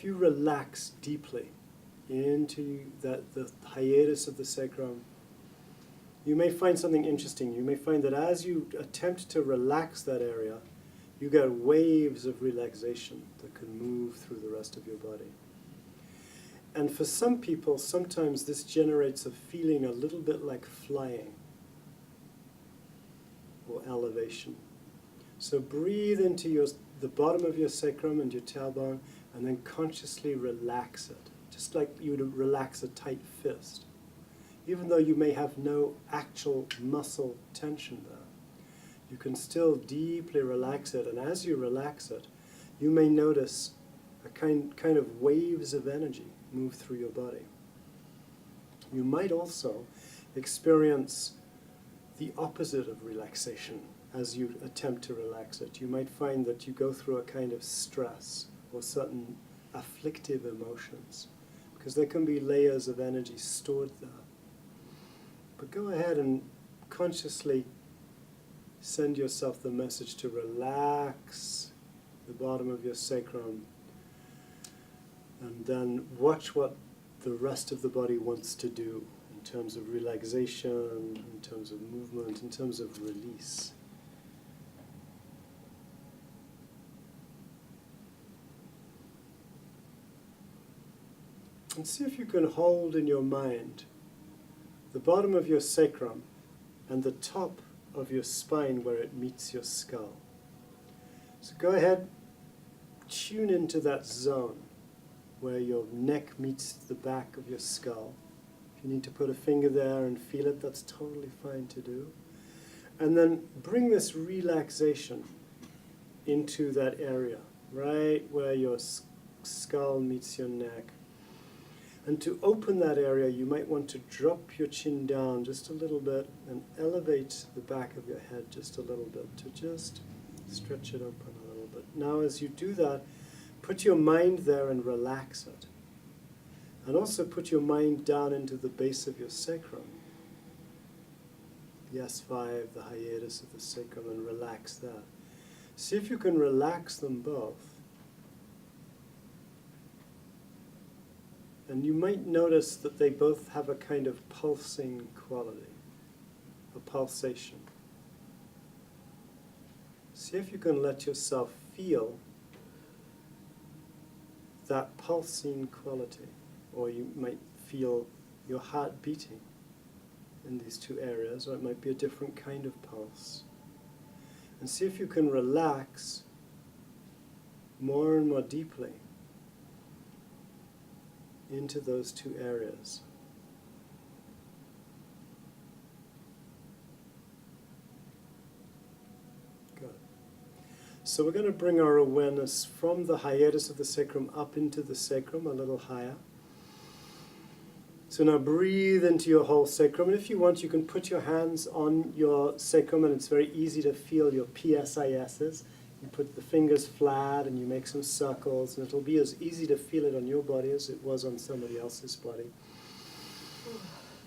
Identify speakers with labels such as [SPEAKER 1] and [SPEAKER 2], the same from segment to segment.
[SPEAKER 1] if you relax deeply into the hiatus of the sacrum, you may find something interesting. You may find that as you attempt to relax that area, you get waves of relaxation that can move through the rest of your body. And for some people, sometimes this generates a feeling a little bit like flying or elevation. So breathe into the bottom of your sacrum and your tailbone, and then consciously relax it, just like you would relax a tight fist. Even though you may have no actual muscle tension there, you can still deeply relax it, and as you relax it, you may notice a kind of waves of energy move through your body. You might also experience the opposite of relaxation as you attempt to relax it. You might find that you go through a kind of stress or certain afflictive emotions, because there can be layers of energy stored there. But go ahead and consciously send yourself the message to relax the bottom of your sacrum, and then watch what the rest of the body wants to do in terms of relaxation, in terms of movement, in terms of release. And see if you can hold in your mind the bottom of your sacrum and the top of your spine where it meets your skull. So go ahead, tune into that zone where your neck meets the back of your skull. If you need to put a finger there and feel it, that's totally fine to do. And then bring this relaxation into that area, right where your skull meets your neck. And to open that area, you might want to drop your chin down just a little bit and elevate the back of your head just a little bit, to just stretch it open a little bit. Now as you do that, put your mind there and relax it. And also put your mind down into the base of your sacrum, the S5, the hiatus of the sacrum, and relax that. See if you can relax them both. And you might notice that they both have a kind of pulsing quality, a pulsation. See if you can let yourself feel that pulsing quality, or you might feel your heart beating in these two areas, or it might be a different kind of pulse. And see if you can relax more and more deeply into those two areas. Good. So we're going to bring our awareness from the hiatus of the sacrum up into the sacrum, a little higher. So now breathe into your whole sacrum, and if you want, you can put your hands on your sacrum, and it's very easy to feel your PSISs. You put the fingers flat and you make some circles, and it'll be as easy to feel it on your body as it was on somebody else's body.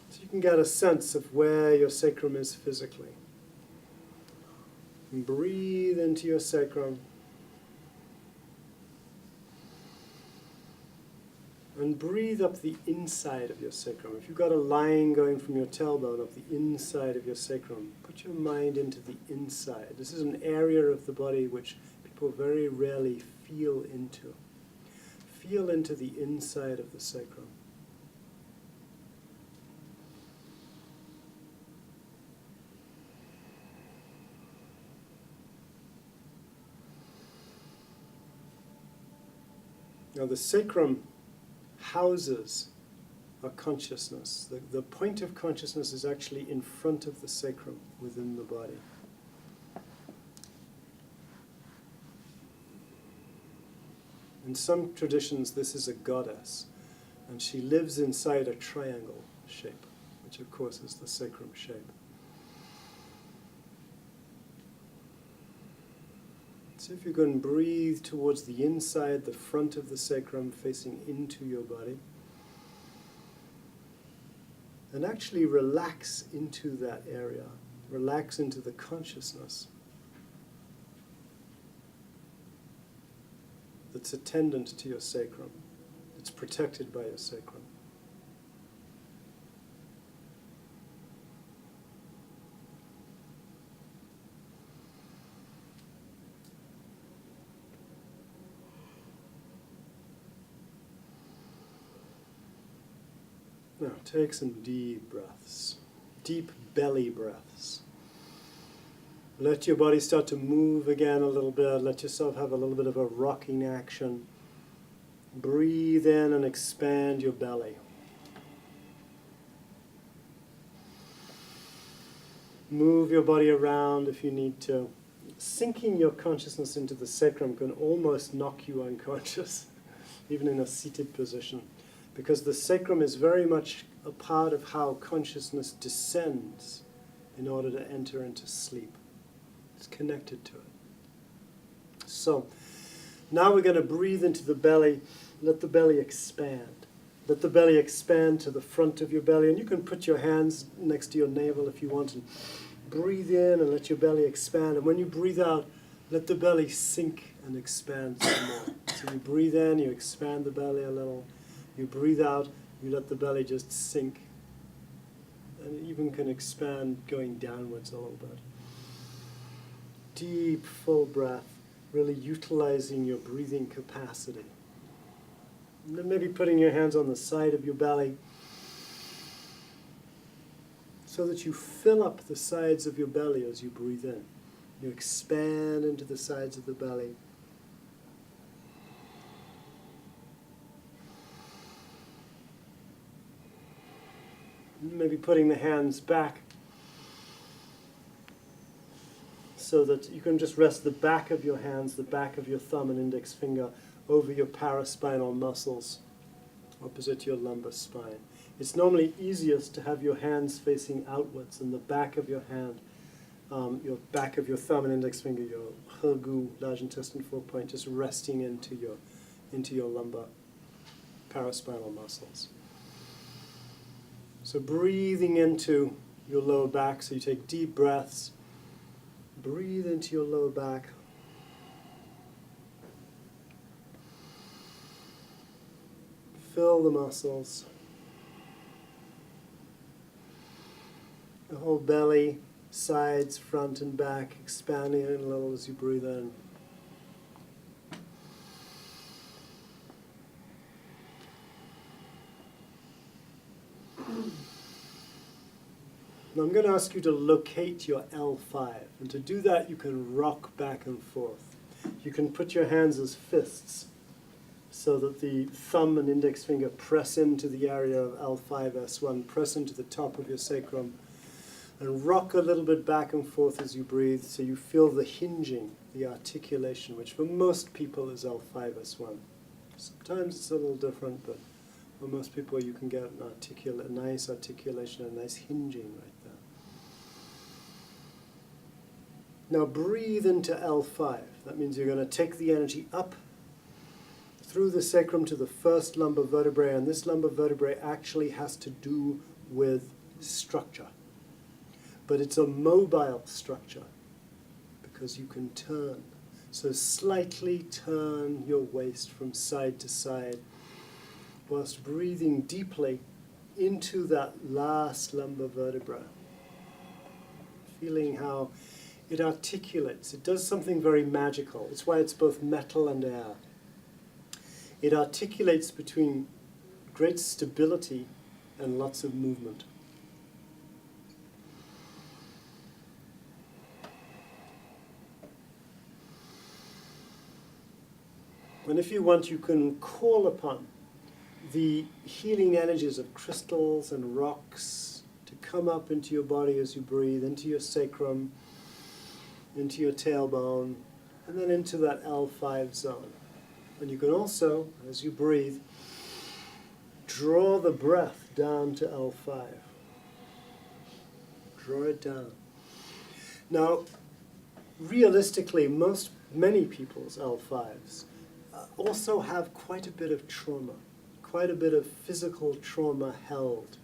[SPEAKER 1] So you can get a sense of where your sacrum is physically. And breathe into your sacrum. And breathe up the inside of your sacrum. If you've got a line going from your tailbone up the inside of your sacrum, put your mind into the inside. This is an area of the body which people very rarely feel into. Feel into the inside of the sacrum. Now the sacrum houses our consciousness. The point of consciousness is actually in front of the sacrum within the body. In some traditions, this is a goddess, and she lives inside a triangle shape, which of course is the sacrum shape. See if you can breathe towards the inside, the front of the sacrum, facing into your body. And actually relax into that area. Relax into the consciousness that's attendant to your sacrum. It's protected by your sacrum. Now, take some deep breaths, deep belly breaths. Let your body start to move again a little bit. Let yourself have a little bit of a rocking action. Breathe in and expand your belly. Move your body around if you need to. Sinking your consciousness into the sacrum can almost knock you unconscious, even in a seated position, because the sacrum is very much a part of how consciousness descends in order to enter into sleep. It's connected to it. So, now we're going to breathe into the belly. Let the belly expand. Let the belly expand to the front of your belly. And you can put your hands next to your navel if you want. And breathe in and let your belly expand. And when you breathe out, let the belly sink and expand some more. So you breathe in, you expand the belly a little. You breathe out, you let the belly just sink. And it even can expand going downwards a little bit. Deep, full breath, really utilizing your breathing capacity. And then maybe putting your hands on the side of your belly so that you fill up the sides of your belly as you breathe in. You expand into the sides of the belly. Maybe putting the hands back so that you can just rest the back of your hands, the back of your thumb and index finger over your paraspinal muscles opposite your lumbar spine. It's normally easiest to have your hands facing outwards and the back of your hand, your back of your thumb and index finger, your Hegu, large intestine 4 point, just resting into your lumbar paraspinal muscles. So breathing into your lower back, so you take deep breaths. Breathe into your lower back. Fill the muscles. The whole belly, sides, front and back, expanding a little as you breathe in. Now I'm going to ask you to locate your L5. And to do that, you can rock back and forth. You can put your hands as fists so that the thumb and index finger press into the area of L5S1, press into the top of your sacrum, and rock a little bit back and forth as you breathe so you feel the hinging, the articulation, which for most people is L5S1. Sometimes it's a little different, but for most people you can get a nice articulation, a nice hinging right there. Now breathe into L5. That means you're going to take the energy up through the sacrum to the first lumbar vertebrae, and this lumbar vertebrae actually has to do with structure. But it's a mobile structure because you can turn. So slightly turn your waist from side to side whilst breathing deeply into that last lumbar vertebra. Feeling how it articulates. It does something very magical. It's why it's both metal and air. It articulates between great stability and lots of movement. And if you want, you can call upon the healing energies of crystals and rocks to come up into your body as you breathe, into your sacrum, into your tailbone, and then into that L5 zone. And you can also, as you breathe, draw the breath down to L5. Draw it down. Now, realistically, many people's L5s also have quite a bit of trauma, quite a bit of physical trauma held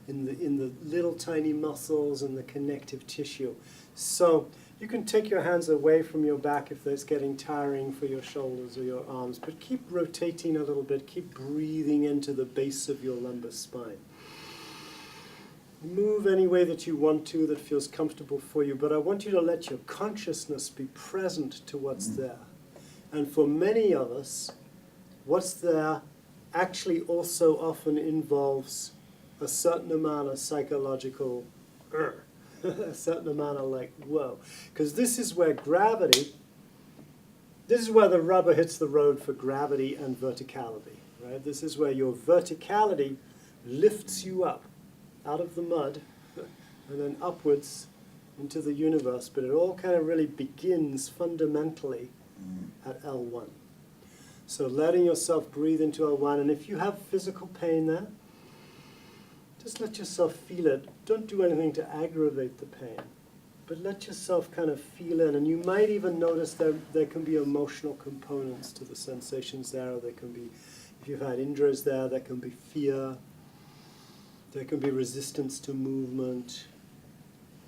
[SPEAKER 1] in the little tiny muscles and the connective tissue. So You can take your hands away from your back if it's getting tiring for your shoulders or your arms, but keep rotating a little bit, keep breathing into the base of your lumbar spine. Move any way that you want to that feels comfortable for you, but I want you to let your consciousness be present to what's there. And for many of us, what's there actually also often involves a certain amount of psychological a certain amount of like, whoa. Because this is where gravity, this is where the rubber hits the road for gravity and verticality, right? This is where your verticality lifts you up out of the mud and then upwards into the universe. But it all kind of really begins fundamentally at L1. So letting yourself breathe into L1, and if you have physical pain there, just let yourself feel it. Don't do anything to aggravate the pain, but let yourself kind of feel in. And you might even notice there can be emotional components to the sensations there. Or there can be, if you've had injuries there can be fear. There can be resistance to movement.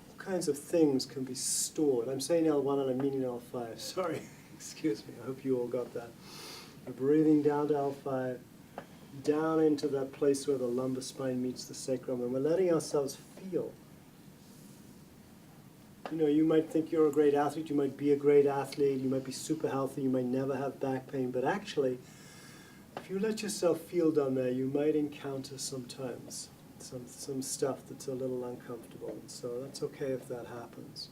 [SPEAKER 1] All kinds of things can be stored. I'm saying L1 and I'm meaning L5. Sorry, excuse me. I hope you all got that. We're breathing down to L5. Down into that place where the lumbar spine meets the sacrum, and we're letting ourselves feel. You know, you might think you're a great athlete, you might be a great athlete, you might be super healthy, you might never have back pain, but actually, if you let yourself feel down there, you might encounter sometimes some stuff that's a little uncomfortable, and so that's okay if that happens.